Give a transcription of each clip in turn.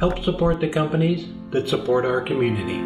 Help support the companies that support our community.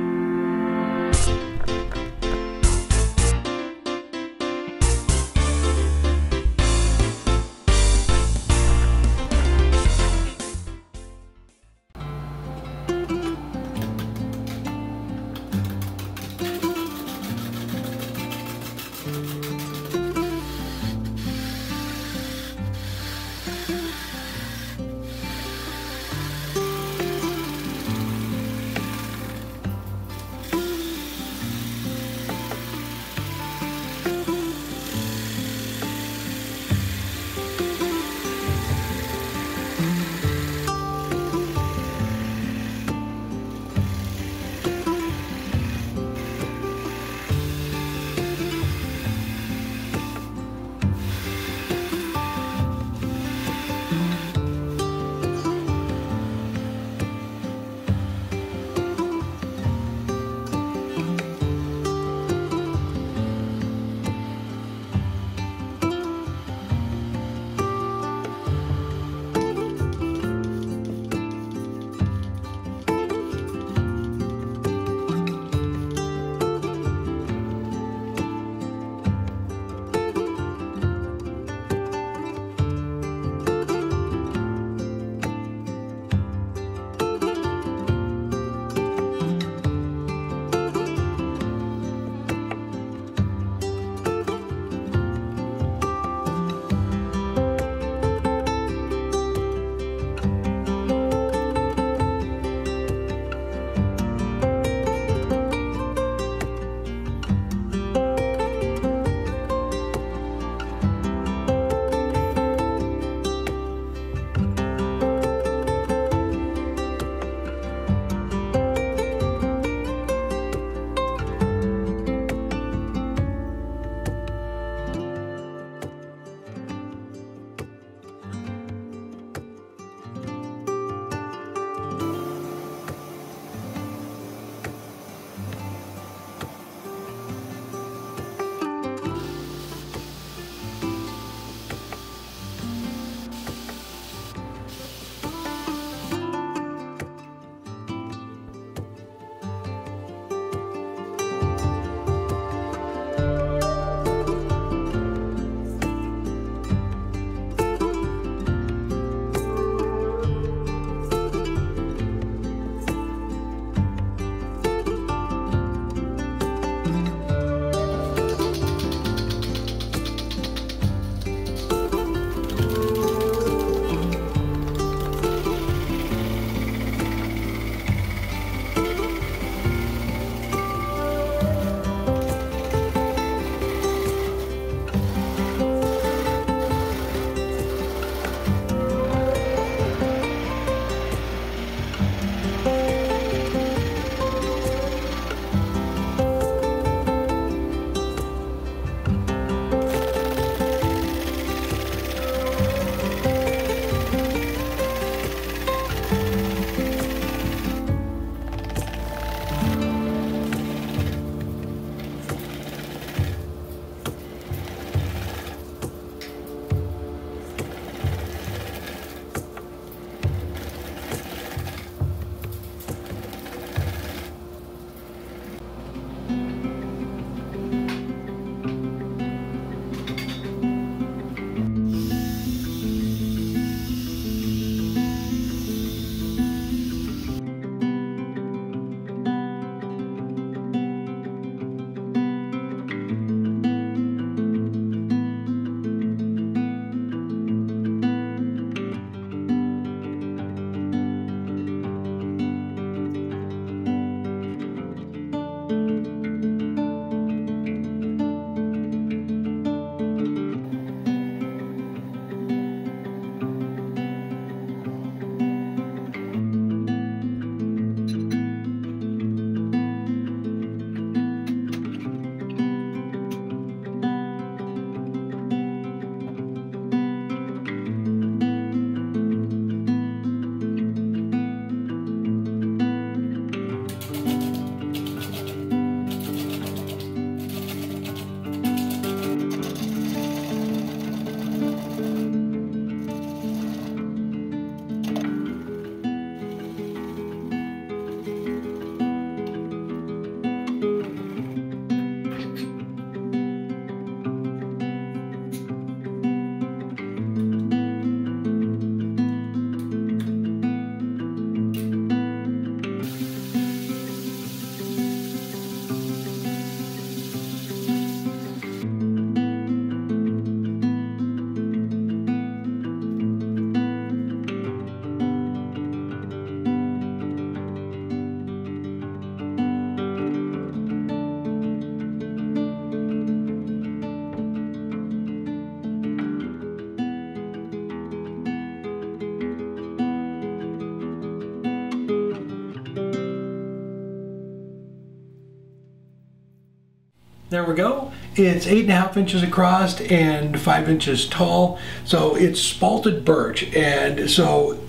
There we go. It's 8.5 inches across and 5 inches tall. So it's spalted birch, and so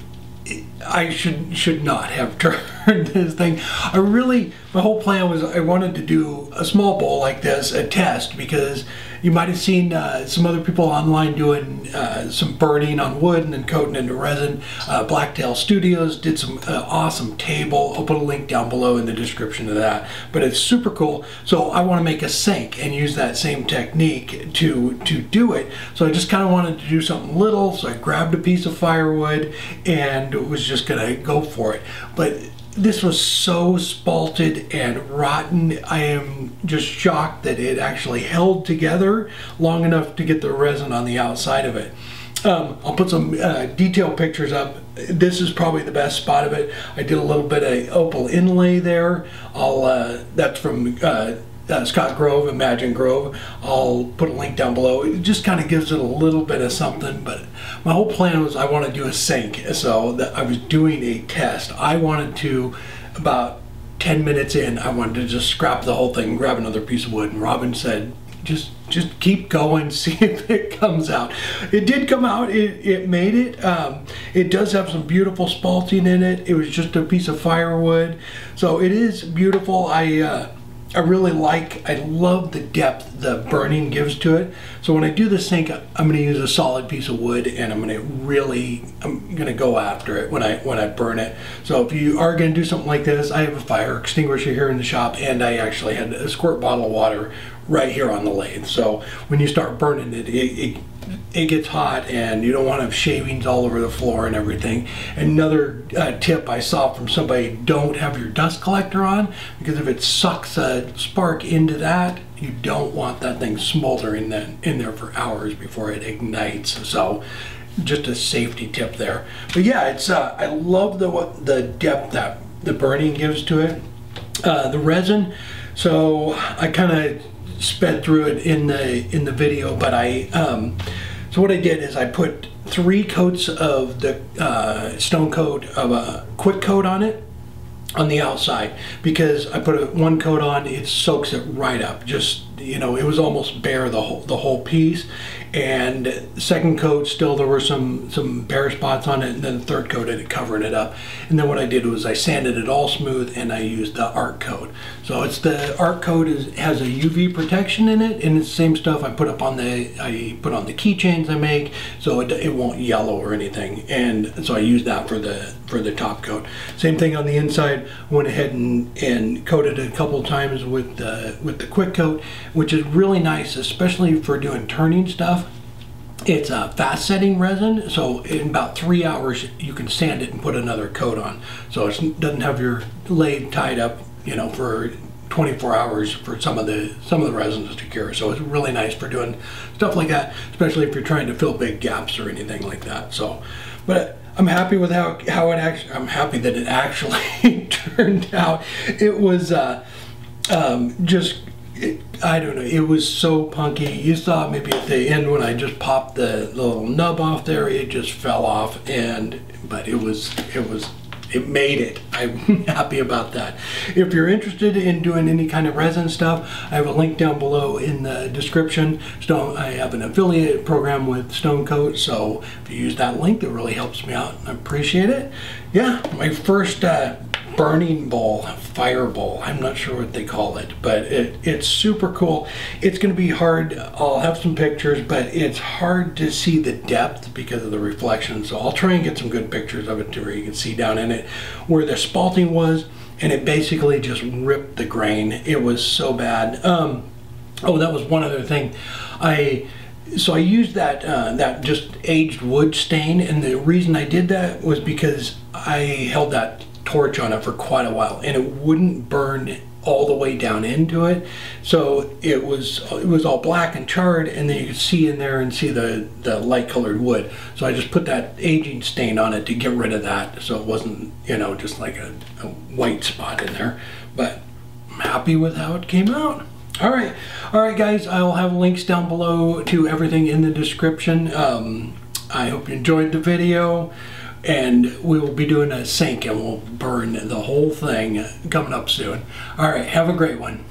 I should not have turned this thing. My whole plan was I wanted to do a small bowl like this, a test, because you might have seen some other people online doing some burning on wood and then coating into resin. Blacktail Studios did some awesome table. I'll put a link down below in the description of that. But it's super cool. So I want to make a sink and use that same technique to do it. So I just kind of wanted to do something little. So I grabbed a piece of firewood and was just going to go for it. But this was so spalted and rotten. I am just shocked that it actually held together long enough to get the resin on the outside of it. I'll put some detailed pictures up. This is probably the best spot of it. I did a little bit of opal inlay there. That's from Scott Grove, Imagine Grove. I'll put a link down below. It just kind of gives it a little bit of something, but my whole plan was I want to do a sink, so that I was doing a test. I wanted to, about 10 minutes in, I wanted to just scrap the whole thing, grab another piece of wood, and Robin said, just keep going, see if it comes out. It did come out. It made it. It does have some beautiful spalting in it. It was just a piece of firewood, so it is beautiful. I love the depth the burning gives to it. So when I do the sink, I'm going to use a solid piece of wood, and I'm going to go after it when I burn it. So if you are going to do something like this, I have a fire extinguisher here in the shop, and I actually had a squirt bottle of water right here on the lathe. So when you start burning it gets hot, and you don't want to have shavings all over the floor and everything. Another tip I saw from somebody: don't have your dust collector on, because if it sucks a spark into that, you don't want that thing smoldering in there for hours before it ignites. So just a safety tip there. But yeah, it's I love the depth that the burning gives to it. The resin, so I kind of sped through it in the video, but so what I did is I put 3 coats of the stone coat of a quick coat on it on the outside, because I put one coat on, it soaks it right up. Just, you know, it was almost bare the whole piece. And second coat, still there were some bare spots on it, and then the third coat it covered it up. And then what I did was I sanded it all smooth, and I used the art coat. So it's the art coat has a UV protection in it, and it's the same stuff I put on the keychains I make, so it won't yellow or anything. And so I used that for the top coat. Same thing on the inside. Went ahead and coated it a couple times with the quick coat, which is really nice, especially for doing turning stuff. It's a fast setting resin, so in about 3 hours you can sand it and put another coat on. So it doesn't have your lathe tied up, you know, for 24 hours for some of the resins to cure. So it's really nice for doing stuff like that, especially if you're trying to fill big gaps or anything like that. So, but I'm happy with how it actually. I'm happy that it actually turned out. It was I don't know, it was so punky. You saw maybe at the end when I just popped the little nub off there, it just fell off, but it made it. I'm happy about that. If you're interested in doing any kind of resin stuff, I have a link down below in the description. I have an affiliate program with Stone Coat, so if you use that link, that really helps me out. I appreciate it. Yeah, my first burning bowl, fire bowl, I'm not sure what they call it, but it's super cool. It's going to be hard. I'll have some pictures, but it's hard to see the depth because of the reflection, so I'll try and get some good pictures of it to where you can see down in it where the spalting was, and it basically just ripped the grain. It was so bad. Oh, that was one other thing. So I used that just aged wood stain, and the reason I did that was because I held that torch on it for quite a while, and it wouldn't burn all the way down into it. So it was all black and charred, and then you could see in there and see the light colored wood. So I just put that aging stain on it to get rid of that, so it wasn't, you know, just like a white spot in there. But I'm happy with how it came out. All right guys, I'll have links down below to everything in the description. I hope you enjoyed the video, and we will be doing a sink, and we'll burn the whole thing coming up soon. All right, have a great one.